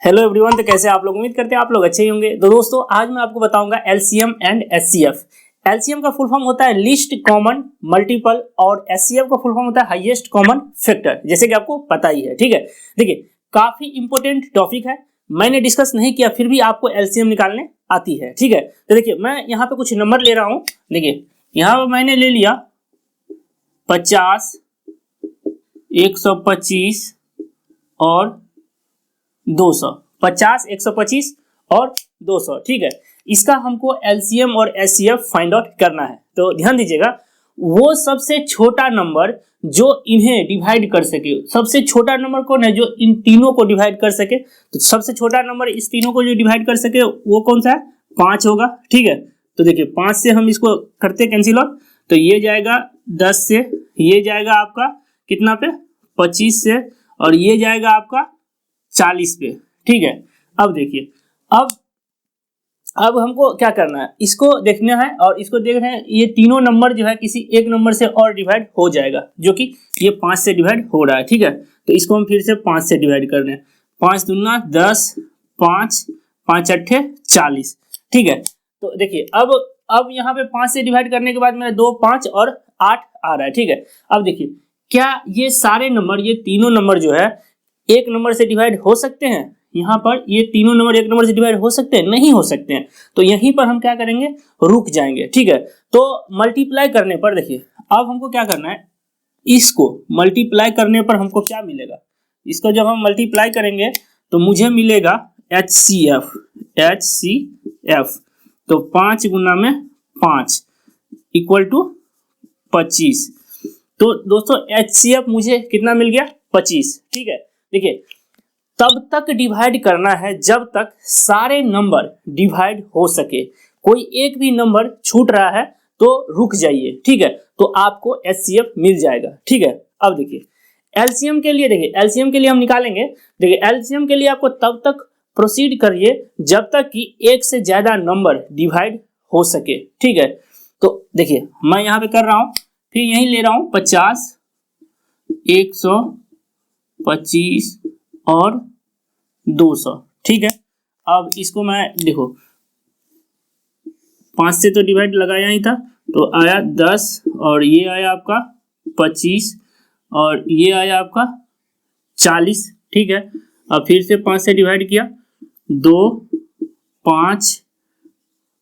Hello everyone, तो कैसे आप लोग? उम्मीद करते हैं आप लोग अच्छे ही होंगे। तो दोस्तों आज मैं आपको बताऊंगा एलसीएम एंड एचसीएफ। एलसीएम का फुल फॉर्म होता है लीस्ट कॉमन मल्टीपल और एचसीएफ का फुल फॉर्म होता है हाईएस्ट कॉमन फैक्टर, जैसे कि आपको पता ही है। ठीक है, देखिए काफी इंपॉर्टेंट टॉपिक है, मैंने डिस्कस नहीं किया फिर भी आपको एलसीएम निकालने आती है। ठीक है, तो देखिए मैं यहाँ पे कुछ नंबर ले रहा हूँ। देखिए यहाँ पे मैंने ले लिया 50, 125 और 200। 50, 125 और 200। ठीक है, इसका हमको एलसीएम और एचसीएफ फाइंड आउट करना है। तो ध्यान दीजिएगा, वो सबसे छोटा नंबर जो इन्हें डिवाइड कर सके, सबसे छोटा नंबर कौन है जो इन तीनों को डिवाइड कर सके? तो सबसे छोटा नंबर इस तीनों को जो डिवाइड कर सके वो कौन सा है? 5 होगा। ठीक है, तो देखिए 5 से हम इसको करते कैंसिल आउट, तो ये जाएगा 10 से, ये जाएगा आपका कितना पे? 25 से, और ये जाएगा आपका 40 पे। ठीक है, अब देखिए अब हमको क्या करना है, इसको देखना है और इसको देख रहे हैं ये तीनों नंबर जो है किसी एक नंबर से और डिवाइड हो जाएगा, जो कि ये 5 से डिवाइड हो रहा है। ठीक है, तो इसको हम फिर से 5 से डिवाइड कर रहे हैं। 5 दूना 10, 5 5 अट्ठे 40। ठीक है, तो देखिए अब यहाँ पे 5 से डिवाइड करने के बाद मेरा 2 5 और 8 आ रहा है। ठीक है, अब देखिए क्या ये सारे नंबर, ये तीनों नंबर जो है एक नंबर से डिवाइड हो सकते हैं? यहाँ पर ये तीनों नंबर एक नंबर से डिवाइड हो सकते हैं? नहीं हो सकते हैं। तो यहीं पर हम क्या करेंगे, रुक जाएंगे। ठीक है, तो मल्टीप्लाई करने पर देखिए अब हमको क्या करना है, इसको मल्टीप्लाई करने पर हमको क्या मिलेगा, इसको जब हम मल्टीप्लाई करेंगे तो मुझे मिलेगा एचसीएफ। तो 5 गुना में 5 इक्वल टू 25। तो दोस्तों एचसीएफ मुझे कितना मिल गया? 25। ठीक है, देखिए तब तक डिवाइड करना है जब तक सारे नंबर डिवाइड हो सके। कोई एक भी नंबर छूट रहा है तो रुक जाइए। ठीक है, तो आपको एचसीएफ मिल जाएगा। ठीक है, अब देखिए एलसीएम के लिए, देखिए एलसीएम के लिए हम निकालेंगे। देखिए एलसीएम के लिए आपको तब तक प्रोसीड करिए जब तक कि एक से ज्यादा नंबर डिवाइड हो सके। ठीक है, तो देखिए मैं यहाँ पे कर रहा हूँ, फिर यही ले रहा हूँ 50, 125 और 200। ठीक है, अब इसको मैं देखो 5 से तो डिवाइड लगाया ही था, तो आया 10 और ये आया आपका 25 और ये आया आपका 40। ठीक है, अब फिर से 5 से डिवाइड किया, 2 5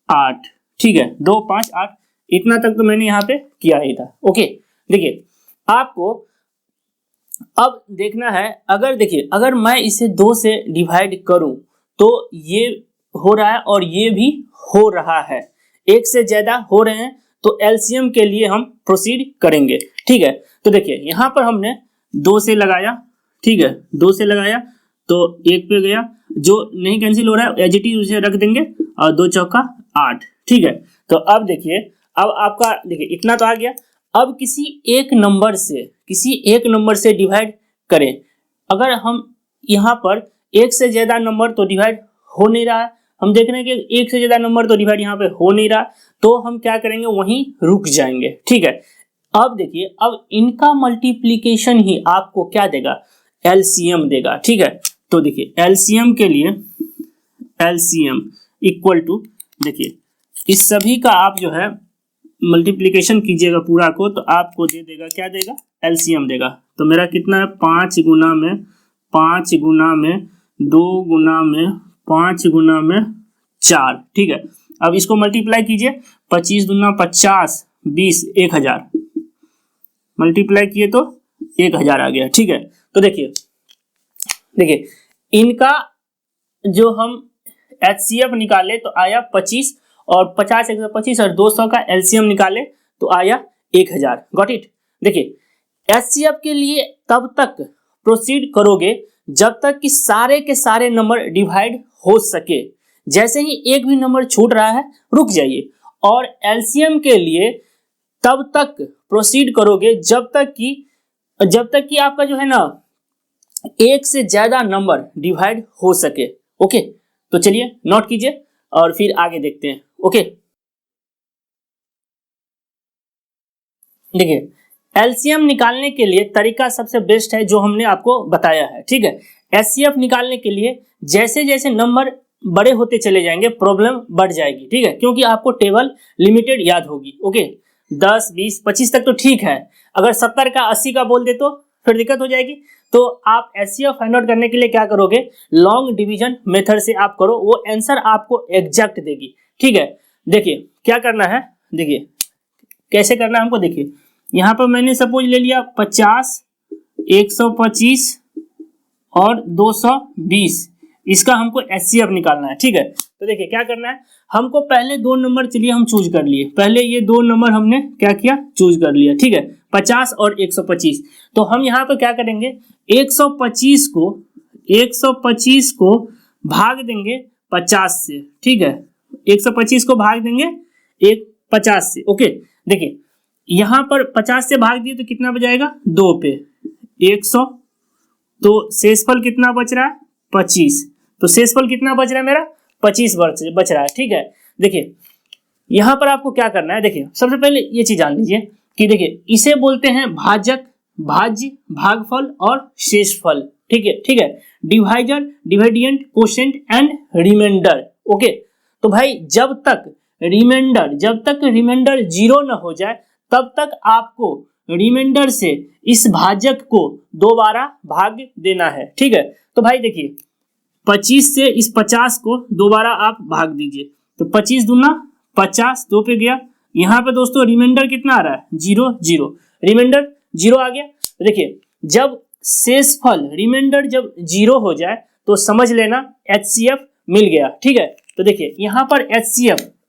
8। ठीक है, 2 5 8, इतना तक तो मैंने यहाँ पे किया ही था। ओके, देखिए आपको अब देखना है, अगर देखिए अगर मैं इसे 2 से डिवाइड करूं तो ये हो रहा है और ये भी हो रहा है, एक से ज्यादा हो रहे हैं, तो एलसीएम के लिए हम प्रोसीड करेंगे। ठीक है, तो देखिए यहाँ पर हमने 2 से लगाया। ठीक है, 2 से लगाया तो 1 पे गया, जो नहीं कैंसिल हो रहा है एजिटी उसे रख देंगे, और 2 चौका 8। ठीक है, तो अब देखिए अब आपका देखिए इतना तो आ गया। अब किसी एक नंबर से डिवाइड करें। अगर हम यहाँ पर एक से ज्यादा नंबर तो डिवाइड हो नहीं रहा है, हम देख रहे हैं कि एक से ज्यादा नंबर तो डिवाइड यहाँ पे हो नहीं रहा, तो हम क्या करेंगे, वहीं रुक जाएंगे। ठीक है, अब देखिए अब इनका मल्टीप्लीकेशन ही आपको क्या देगा, एलसीएम देगा। ठीक है, तो देखिए एलसीएम के लिए एलसीएम इक्वल टू, देखिए इस सभी का आप जो है मल्टीप्लीकेशन कीजिएगा पूरा को, तो आपको दे देगा, क्या देगा, एलसीएम देगा। तो मेरा कितना है, 5 गुना में 5 गुना में 2 गुना में 5 गुना में 4। ठीक है, अब इसको मल्टीप्लाई कीजिए, 25 दूना 50, 20, 1000 मल्टीप्लाई किए तो 1000 आ गया। ठीक है, तो देखिए इनका जो हम एचसीएफ निकाले तो आया 25, और 50 125 और 200 का एलसीएम निकाले तो आया 1000। Got it. देखिए एचसीएफ के लिए तब तक प्रोसीड करोगे जब तक कि सारे के सारे नंबर डिवाइड हो सके। जैसे ही एक भी नंबर छूट रहा है रुक जाइए, और एलसीएम के लिए तब तक प्रोसीड करोगे जब तक कि आपका जो है ना एक से ज्यादा नंबर डिवाइड हो सके। ओके, तो चलिए नोट कीजिए और फिर आगे देखते हैं। ओके, देखिए एलसीएम निकालने के लिए तरीका सबसे बेस्ट है जो हमने आपको बताया है, ठीक है। एचसीएफ निकालने के लिए जैसे जैसे नंबर बड़े होते चले जाएंगे प्रॉब्लम बढ़ जाएगी, ठीक है, क्योंकि आपको टेबल लिमिटेड याद होगी। ओके, 10, 20, 25 तक तो ठीक है, अगर 70 का 80 का बोल दे तो फिर दिक्कत हो जाएगी। तो आप एचसीएफ फाइंड आउट करने के लिए क्या करोगे, लॉन्ग डिवीजन मेथड से आप करो, वो आंसर आपको एग्जैक्ट देगी, ठीक है। देखिए क्या करना है, देखिए कैसे करना है हमको। देखिए यहाँ पर मैंने सपोज ले लिया 50, 125 और 220, इसका हमको एचसीएफ निकालना है, ठीक है। तो देखिए क्या करना है, हमको पहले दो नंबर चलिए हम चूज कर लिए, पहले ये दो नंबर हमने क्या किया, चूज कर लिया, ठीक है, 50 और 125। तो हम यहाँ पर क्या करेंगे, 125 को भाग देंगे 50 से, ठीक है, 125 को भाग देंगे 50 से। ओके, देखिए यहाँ पर 50 से भाग दिए तो कितना बचाएगा, 2 पे 100, तो शेषफल कितना बच रहा है, 25। तो शेषफल कितना बच रहा है मेरा, 25 बच रहा है, ठीक है। देखिए यहाँ पर आपको क्या करना है, देखिए सबसे पहले ये चीज जान लीजिए कि देखिए इसे बोलते हैं भाजक, भाज्य, भागफल और शेषफल, ठीक है, ठीक है। Divisor, dividend, quotient and remainder. Okay, तो भाई जब तक रिमाइंडर 0 न हो जाए तब तक आपको रिमाइंडर से इस भाजक को दोबारा भाग देना है, ठीक है। तो भाई देखिए 25 से इस 50 को दोबारा आप भाग दीजिए, तो 25 दूना 50, 2 पे गया। यहाँ पे दोस्तों रिमाइंडर कितना आ रहा है, 0, 0, रिमाइंडर 0 आ गया। तो देखिए जब शेषफल रिमाइंडर जब 0 हो जाए तो समझ लेना एचसीएफ मिल गया, ठीक है। तो देखिए यहाँ पर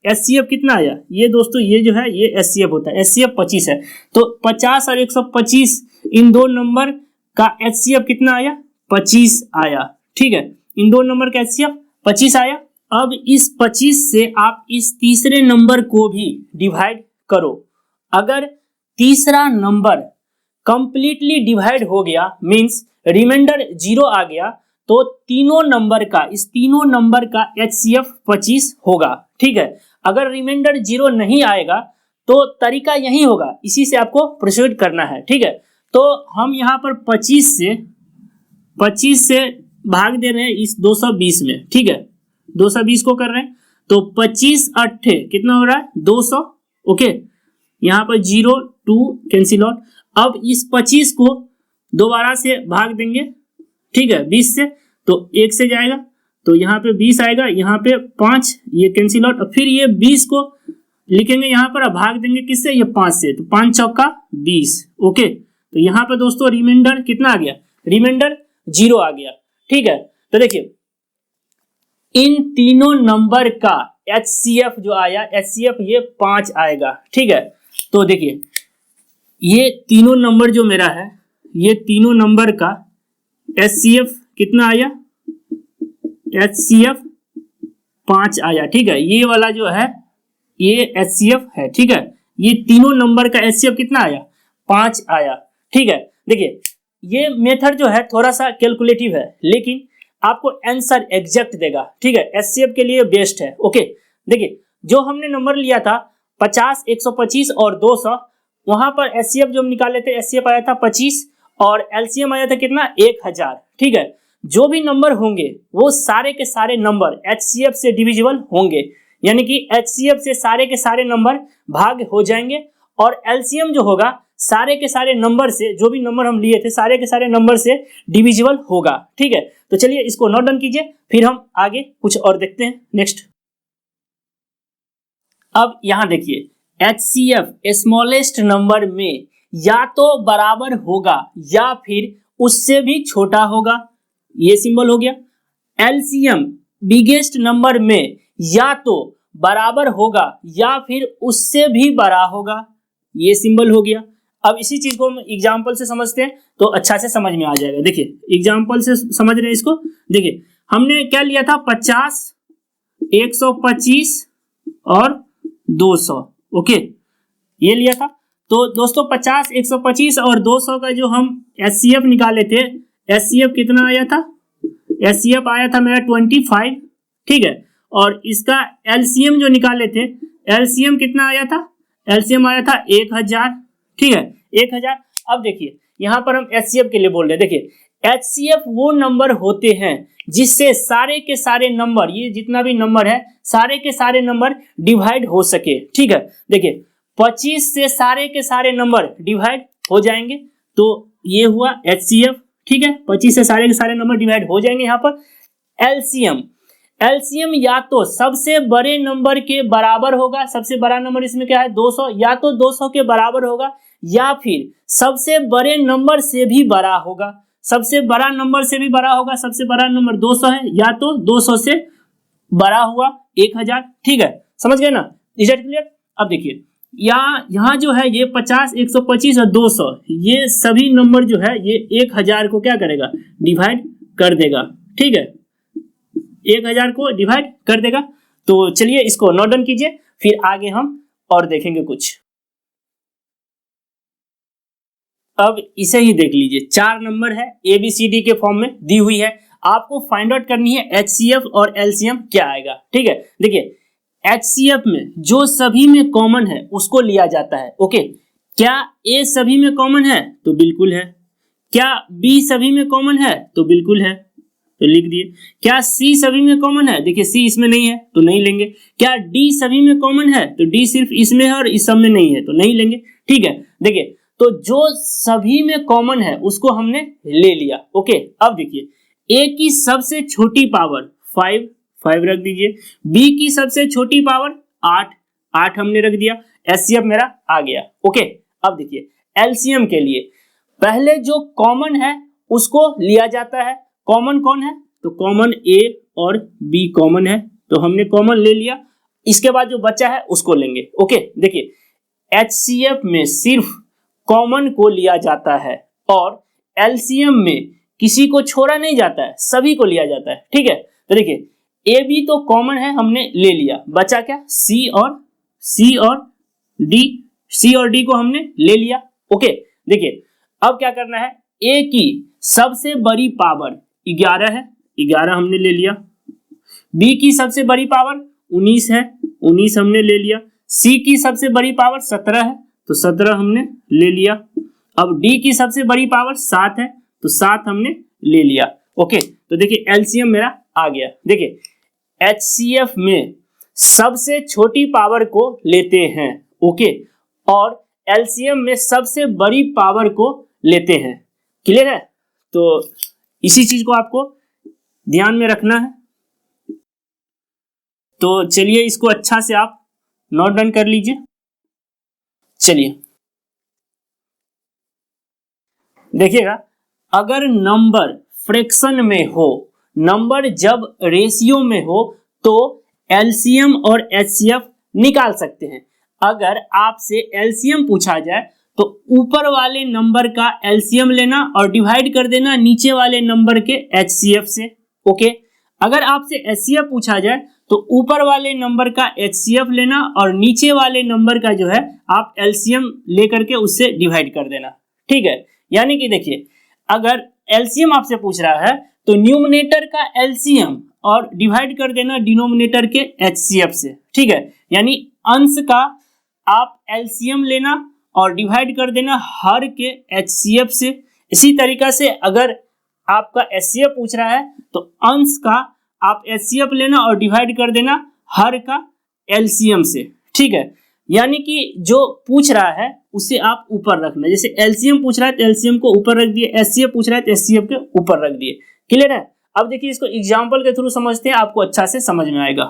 एचसीएफ कितना आया, ये दोस्तों ये जो है ये एचसीएफ होता है, एचसीएफ 25 है। तो 50 और 125 इन दो नंबर का एचसीएफ कितना आया, 25 आया, ठीक है। इन दो नंबर का एचसीएफ 25 आया। अब इस 25 से आप इस तीसरे नंबर को भी डिवाइड करो। अगर तीसरा नंबर कंप्लीटली डिवाइड हो गया, मींस रिमाइंडर 0 आ गया, तो इस तीनों नंबर का एचसीएफ 25 होगा, ठीक है। अगर रिमाइंडर 0 नहीं आएगा तो तरीका यही होगा, इसी से आपको प्रोसीड करना है, ठीक है। तो हम यहाँ पर 25 से भाग दे रहे हैं इस 220 में, ठीक है, 220 को कर रहे हैं, तो 25 8 कितना हो रहा है, 200। ओके, यहाँ पर 0 2 कैंसिल आउट। अब इस 25 को दोबारा से भाग देंगे, ठीक है, 20 से, तो 1 से जाएगा, तो यहाँ पे 20 आएगा, यहाँ पे 5, ये कैंसिल आउट। और फिर ये 20 को लिखेंगे यहाँ पर, भाग देंगे किससे, ये 5 से, तो 5 चौका 20। ओके, तो यहाँ पे दोस्तों रिमाइंडर कितना आ गया, रिमाइंडर 0 आ गया, ठीक है। तो देखिए इन तीनों नंबर का एचसीएफ जो आया, एचसीएफ ये 5 आएगा, ठीक है। तो देखिए ये तीनों नंबर जो मेरा है, ये तीनों नंबर का एचसीएफ कितना आया, एचसीएफ 5 आया, ठीक है। ये वाला जो है ये एचसीएफ है, ठीक है। ये तीनों नंबर का एचसीएफ कितना आया, 5 आया, ठीक है। देखिए ये मेथड जो है थोड़ा सा कैलकुलेटिव है, लेकिन आपको आंसर एग्जैक्ट देगा, ठीक है, एचसीएफ के लिए बेस्ट है। ओके, देखिए जो हमने नंबर लिया था 50, 125 और 200, वहां पर एचसीएफ जो हम निकाले थे, एचसीएफ आया था 25 और एलसीएम आया था कितना, 1000, ठीक है। जो भी नंबर होंगे वो सारे के सारे नंबर एचसीएफ से डिविजिबल होंगे, यानी कि एचसीएफ से सारे के सारे नंबर भाग हो जाएंगे, और एलसीएम जो होगा सारे के सारे नंबर से, जो भी नंबर हम लिए थे सारे के सारे नंबर से डिविजिबल होगा, ठीक है। तो चलिए इसको नोट डाउन कीजिए, फिर हम आगे कुछ और देखते हैं नेक्स्ट। अब यहां देखिए एचसीएफ स्मॉलेस्ट नंबर में या तो बराबर होगा या फिर उससे भी छोटा होगा, ये सिंबल हो गया। एलसीएम बिगेस्ट नंबर में या तो बराबर होगा या फिर उससे भी बड़ा होगा, ये सिंबल हो गया। अब इसी चीज को हम एग्जाम्पल से समझते हैं तो अच्छा से समझ में आ जाएगा। देखिए एग्जाम्पल से समझ रहे हैं इसको। देखिए हमने क्या लिया था, 50, 125 और 200, ओके, ये लिया था। तो दोस्तों 50, 125 और 200 का जो हम एचसीएफ निकाले थे, एचसीएफ कितना आया था, एचसीएफ आया था मेरा 25, ठीक है। और इसका एलसीएम जो निकाले थे, एलसीएम कितना आया था, एलसीएम आया था 1000, ठीक है। 1000। अब देखिए यहाँ पर हम HCF के लिए बोल रहे हैं। देखिए HCF वो नंबर होते हैं जिससे सारे के सारे नंबर, ये जितना भी नंबर है सारे के सारे नंबर डिवाइड हो सके। ठीक है, देखिए 25 से सारे के सारे नंबर डिवाइड हो जाएंगे, तो ये हुआ HCF। ठीक है, 25 से सारे के सारे नंबर डिवाइड हो जाएंगे। यहाँ पर एलसीएम या तो सबसे बड़े नंबर के बराबर होगा, सबसे बड़ा नंबर इसमें क्या है 200, या तो 200 के बराबर होगा या फिर सबसे बड़े नंबर से भी बड़ा होगा। सबसे बड़ा नंबर से भी बड़ा होगा, सबसे बड़ा नंबर 200 है, या तो 200 से बड़ा हुआ 1000। ठीक है, समझ गए ना, इज इट क्लियर। अब देखिए यहाँ जो है ये 50, 125 और 200, ये सभी नंबर जो है ये 1000 को क्या करेगा, डिवाइड कर देगा। ठीक है, 1000 को डिवाइड कर देगा। तो चलिए इसको नोट डाउन कीजिए, फिर आगे हम और देखेंगे कुछ। अब इसे ही देख लीजिए, 4 नंबर है, ABCD के फॉर्म में दी हुई है, आपको फाइंड आउट करनी है HCF और LCM क्या आएगा। ठीक है, देखिए HCF में जो सभी में कॉमन है उसको लिया जाता है। ओके, क्या A सभी में कॉमन है, तो बिल्कुल है। क्या B सभी में कॉमन है, तो बिल्कुल है, तो लिख दिए। क्या C सभी में कॉमन है, देखिए C इसमें नहीं है तो नहीं लेंगे। क्या D सभी में कॉमन है, तो D सिर्फ इसमें है और इस सब में नहीं है तो नहीं लेंगे। ठीक है, देखिए तो जो सभी में कॉमन है उसको हमने ले लिया। ओके, अब देखिए A की सबसे छोटी पावर 5 रख दीजिए, B की सबसे छोटी पावर 8 हमने रख दिया, HCF मेरा आ गया। ओके, अब देखिए LCM के लिए पहले जो कॉमन है उसको लिया जाता है। कॉमन कौन है, तो कॉमन A और B कॉमन है, तो हमने कॉमन ले लिया। इसके बाद जो बचा है उसको लेंगे। ओके, देखिए HCF में सिर्फ कॉमन को लिया जाता है और LCM में किसी को छोड़ा नहीं जाता है, सभी को लिया जाता है। ठीक है, तो देखिए AB तो कॉमन है, हमने ले लिया, बचा क्या C और D को हमने ले लिया। ओके, देखिए अब क्या करना है, A की सबसे बड़ी पावर 11 है, 11 हमने ले लिया। B की सबसे बड़ी पावर 19 है, 19 हमने ले लिया। C की सबसे बड़ी पावर 17 है, तो 17 हमने ले लिया। अब D की सबसे बड़ी पावर 7 है, तो 7 हमने ले लिया। ओके, तो देखिए LCM मेरा आ गया। देखिए HCF में सबसे छोटी पावर को लेते हैं, ओके, और LCM में सबसे बड़ी पावर को लेते हैं। क्लियर है, तो इसी चीज को आपको ध्यान में रखना है। तो चलिए इसको अच्छा से आप नोट डाउन कर लीजिए। चलिए देखिएगा, अगर नंबर फ्रैक्शन में हो, नंबर जब रेशियो में हो, तो LCM और HCF निकाल सकते हैं। अगर आपसे LCM पूछा जाए तो ऊपर वाले नंबर का LCM लेना और डिवाइड कर देना नीचे वाले नंबर के HCF से। ओके, अगर आपसे HCF पूछा जाए तो ऊपर वाले नंबर का HCF लेना और नीचे वाले नंबर का जो है आप LCM लेकर के उससे डिवाइड कर देना। ठीक है, यानी कि देखिए अगर LCM आपसे पूछ रहा है तो न्यूमरेटर का LCM और डिवाइड कर देना डिनोमिनेटर के HCF से। ठीक है, यानी अंश का आप LCM लेना और डिवाइड कर देना हर के HCF से। इसी तरीका से अगर आपका HCF पूछ रहा है तो अंश का आप HCF लेना और डिवाइड कर देना हर का LCM से। ठीक है, यानी कि जो पूछ रहा है उसे आप ऊपर रखना, जैसे LCM पूछ रहा है तो LCM को ऊपर रख दिए, HCF पूछ रहा है तो HCF के ऊपर रख दिए। क्लियर है, अब देखिए इसको एग्जाम्पल के थ्रू समझते हैं, आपको अच्छा से समझ में आएगा।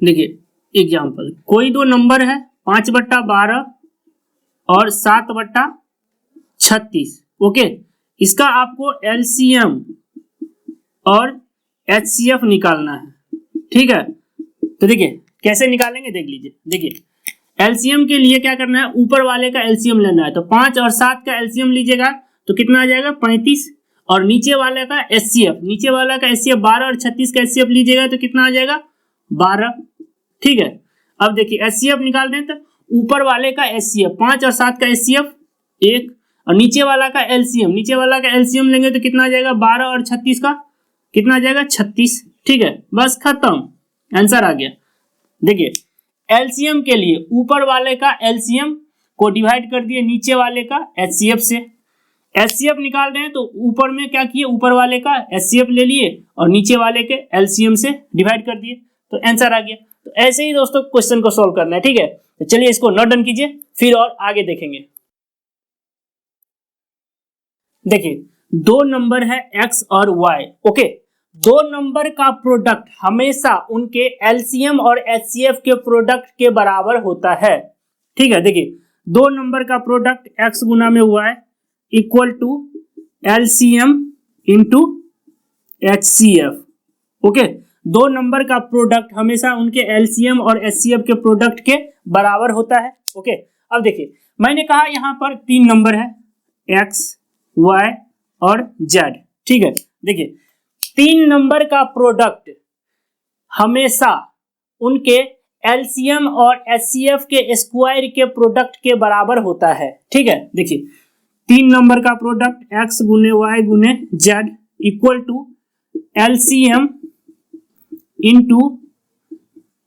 देखिए एग्जाम्पल, कोई दो नंबर है 5/12 और 7/36। ओके, इसका आपको LCM और HCF निकालना है। ठीक है, तो देखिए कैसे निकालेंगे देख लीजिए। देखिए LCM के लिए क्या करना है, ऊपर वाले का LCM लेना है, तो 5 और 7 का LCM लीजिएगा तो कितना आ जाएगा 35, और नीचे वाले का HCF, नीचे वाला का HCF 12 और 36 का HCF लीजिएगा तो कितना आ जाएगा 12। ठीक है, अब देखिए HCF निकाल दें तो ऊपर वाले का HCF 5 और 7 का HCF 1 और नीचे वाला का LCM, नीचे वाला का LCM लेंगे तो कितना आ जाएगा 12 और 36 का कितना आ जाएगा 36। ठीक है, बस खत्म, आंसर आ गया। देखिए LCM के लिए ऊपर वाले का LCM को डिवाइड कर दिए नीचे वाले का HCF से। HCF निकाल रहे हैं तो ऊपर में क्या किए, ऊपर वाले का HCF ले लिए और नीचे वाले के LCM से डिवाइड कर दिए, तो आंसर आ गया। तो ऐसे ही दोस्तों क्वेश्चन को सॉल्व करना है, ठीक है। तो चलिए इसको नोट डाउन कीजिए, फिर और आगे देखेंगे। देखिए दो नंबर है x और y, ओके। दो नंबर का प्रोडक्ट हमेशा उनके LCM और HCF के प्रोडक्ट के बराबर होता है, ठीक है। देखिए दो नंबर का प्रोडक्ट x गुना में y equal to LCM into HCF, okay. दो नंबर का प्रोडक्ट हमेशा उनके LCM और HCF के प्रोडक्ट के बराबर होता है, ओके। अब देखिए मैंने कहा यहाँ पर तीन नंबर है x, y और z, ठीक है। देखिए तीन नंबर का प्रोडक्ट हमेशा उनके LCM और HCF के स्क्वायर के प्रोडक्ट के बराबर होता है, ठीक है। देखिए तीन नंबर का प्रोडक्ट x गुने y गुने z equal to LCM into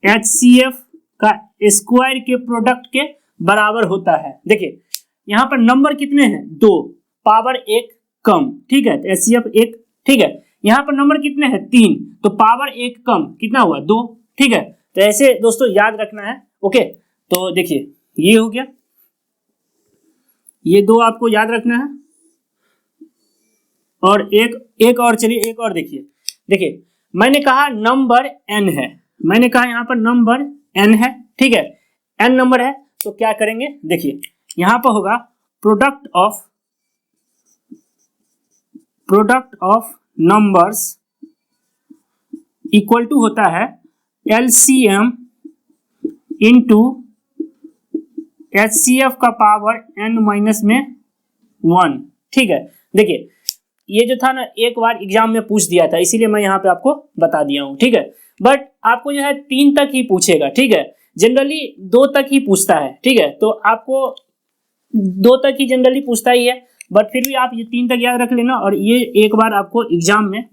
HCF का स्क्वायर के प्रोडक्ट के बराबर होता है। देखिए यहाँ पर नंबर कितने हैं, दो, पावर एक कम, ठीक है। तो HCF एक, ठीक है। यहाँ पर नंबर कितने हैं, तीन, तो पावर एक कम कितना हुआ, दो, ठीक है। तो ऐसे दोस्तों याद रखना है, ओके। तो देखिए ये हो गया, ये दो आपको याद रखना है। और एक और, चलिए एक और देखिए। देखिए मैंने कहा नंबर n है, मैंने कहा यहाँ पर नंबर n है, ठीक है। n नंबर है तो क्या करेंगे, देखिए यहाँ पर होगा product of numbers equal to होता है LCM इंटू HCF का पावर n माइनस में 1, ठीक है। देखिए ये जो था ना एक बार एग्जाम में पूछ दिया था, इसीलिए मैं यहाँ पे आपको बता दिया हूँ, ठीक है। बट आपको जो है तीन तक ही पूछेगा, ठीक है। जनरली दो तक ही पूछता है, ठीक है। तो आपको दो तक ही जनरली पूछता ही है, बट फिर भी आप ये तीन तक याद रख लेना। और ये एक बार आपको एग्जाम में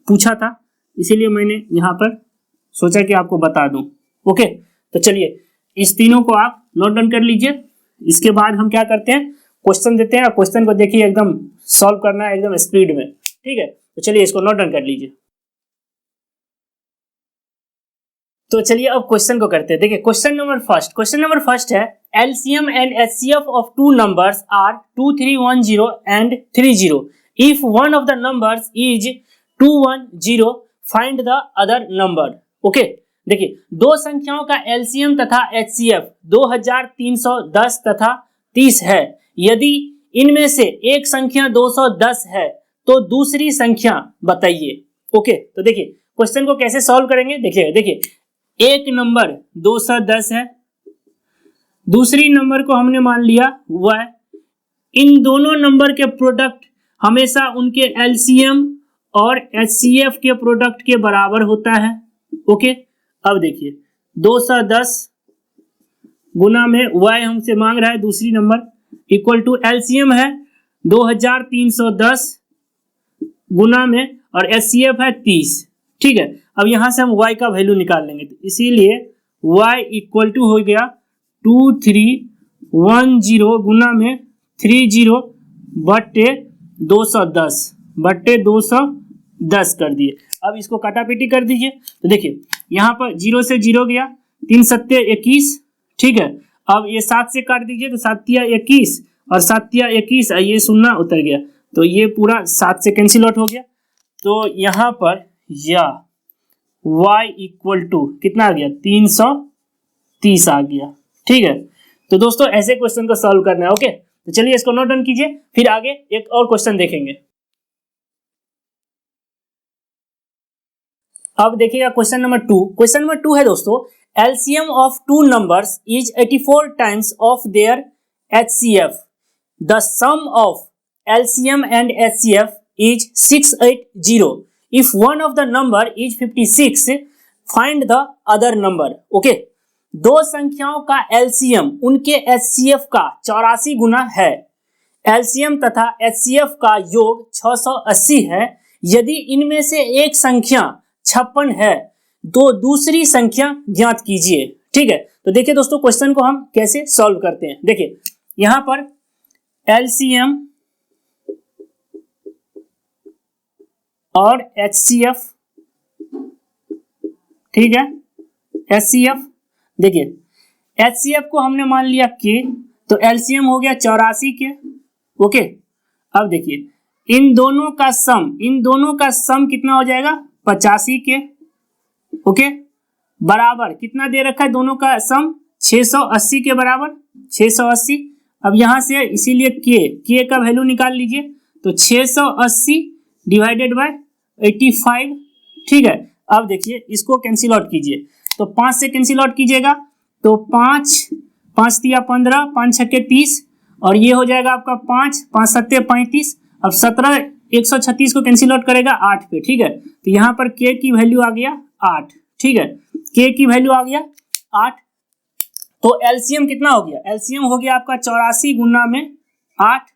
पूछा था, इसीलिए मैंने यहाँ पर सोचा कि आपको बता दूं, ओके। तो चलिए इस तीनों को आप नोट डाउन कर लीजिए। इसके बाद हम क्या करते हैं, क्वेश्चन देते हैं और क्वेश्चन को देखिए एकदम सॉल्व करना है एकदम स्पीड में, ठीक है। तो चलिए इसको नोट डाउन कर लीजिए। तो चलिए अब क्वेश्चन को करते हैं। देखिए क्वेश्चन नंबर फर्स्ट है LCM and HCF of two numbers are 2310 and 30। If one of the numbers is 210 find the other number, okay. देखिए दो संख्याओं का LCM तथा HCF 2310 तथा 30 है। यदि इनमें से एक संख्या 210 है तो दूसरी संख्या बताइए, ओके। तो देखिए क्वेश्चन को कैसे सॉल्व करेंगे, देखिए एक नंबर 210 है, दूसरी नंबर को हमने मान लिया y। इन दोनों नंबर के प्रोडक्ट हमेशा उनके LCM और HCF के प्रोडक्ट के बराबर होता है, ओके। अब देखिए 210 गुना में y हमसे मांग रहा है दूसरी नंबर इक्वल टू LCM है 2310 गुना में और HCF है 30, ठीक है। अब यहां से हम y का वैल्यू निकाल लेंगे, तो इसीलिए y इक्वल टू हो गया 2310 गुना में 30 बट्टे 210 कर दिए। अब इसको काटापीटी कर दीजिए। तो देखिए यहाँ पर 0 से 0 गया, 3 सत्ते 21, ठीक है। अब ये 7 से काट दीजिए तो 7 तिया 21 और 7 तिया 21, ये 0 उतर गया तो ये पूरा 7 से कैंसिल आउट हो गया। तो यहाँ पर या y इक्वल टू कितना आ गया, 330 आ गया, ठीक है। तो दोस्तों ऐसे क्वेश्चन को सॉल्व करना है, ओके। तो चलिए इसको नोट डाउन कीजिए, फिर आगे एक और क्वेश्चन देखेंगे। अब देखिएगा क्वेश्चन नंबर 2 है दोस्तों, LCM of two numbers is 84 times of their HCF। The sum of LCM and HCF is 680। If one of the number is 56 find the other number, okay. दो संख्याओं का LCM उनके HCF का 84 गुना है। LCM तथा HCF का योग 680 है। यदि इनमें से एक संख्या 56 है तो दूसरी संख्या ज्ञात कीजिए, ठीक है। तो देखिए दोस्तों क्वेश्चन को हम कैसे सॉल्व करते हैं। देखिए यहां पर एलसीएम और एचसीएफ, ठीक है, एचसीएफ देखिए एचसीएफ को हमने मान लिया के, तो एलसीएम हो गया 84 के। ओके, अब देखिए इन दोनों का सम कितना हो जाएगा 85 के। ओके, बराबर कितना दे रखा है दोनों का सम 680 के बराबर 680। अब यहां से इसीलिए के का वैल्यू निकाल लीजिए, तो 680 डिवाइडेड बाय 85, ठीक है। अब देखिए इसको कैंसिल आउट कीजिए, तो 5 से कैंसिल आउट कीजिएगा तो 5 तिया 15, 5 छक्के 30 और ये हो जाएगा आपका 5 सत्ते 35। अब 17 136 को कैंसिल आउट करेगा 8 पे, ठीक है। तो यहाँ पर के की वैल्यू आ गया 8, ठीक है, के की वैल्यू आ गया 8। तो एलसीएम कितना हो गया, एलसीएम हो गया आपका 84 गुना में 8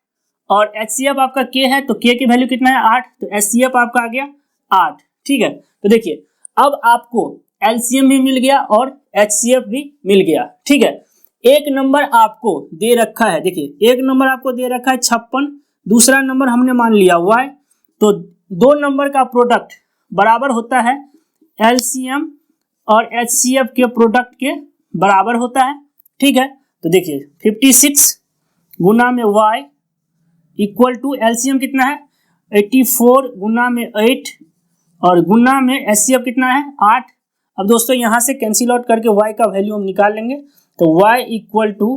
और एचसीएफ आपका के है, तो के की वैल्यू कितना है 8, तो एचसीएफ आपका आ गया 8, ठीक है। तो देखिए अब आपको एलसीएम भी मिल गया और एचसीएफ भी मिल गया, ठीक है। एक नंबर आपको दे रखा है, देखिए एक नंबर आपको दे रखा है 56, दूसरा नंबर हमने मान लिया y, तो दो नंबर का प्रोडक्ट बराबर होता है एलसीएम और एचसीएफ के प्रोडक्ट के बराबर होता है, ठीक है। तो देखिए 56 गुना में y इक्वल टू एलसीएम कितना है 84 गुना में 8 और गुना में एचसीएफ कितना है 8। अब दोस्तों यहाँ से कैंसिल आउट करके y का वैल्यू हम निकाल लेंगे, तो y इक्वल टू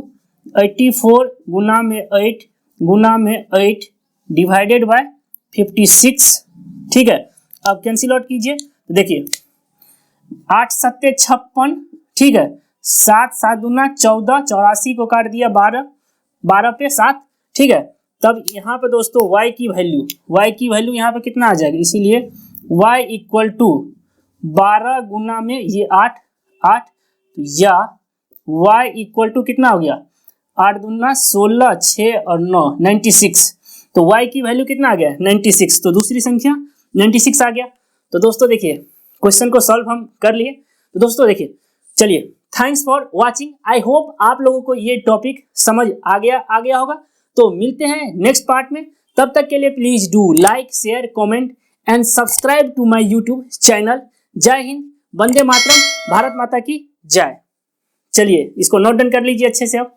84 गुना में 8 गुना में 8 डिवाइडेड बाय 56, ठीक है। अब कैंसिल आउट कीजिए, तो देखिए 8 सत्ते 56, ठीक है, 7 दूना 14, 84 को काट दिया 12 पे 7, ठीक है। तब यहाँ पे दोस्तों y की वैल्यू यहाँ पे कितना आ जाएगा, इसीलिए y इक्वल टू 12 गुना में ये 8 या y इक्वल टू कितना हो गया 8 दूना 16, 6 और 9 96, तो y की वैल्यू कितना आ गया 96, तो दूसरी संख्या 96 आ गया। तो दोस्तों देखिए क्वेश्चन को सॉल्व हम कर लिए। तो दोस्तों देखिए चलिए, thanks for watching, I hope आप लोगों को ये टॉपिक समझ आ गया होगा। तो मिलते हैं नेक्स्ट पार्ट में, तब तक के लिए please do like share comment and subscribe to my YouTube channel. जय हिंद, वंदे मातरम, भारत माता की जय। चलिए इसको नोट डाउन कर लीजिए अच्छे से अब।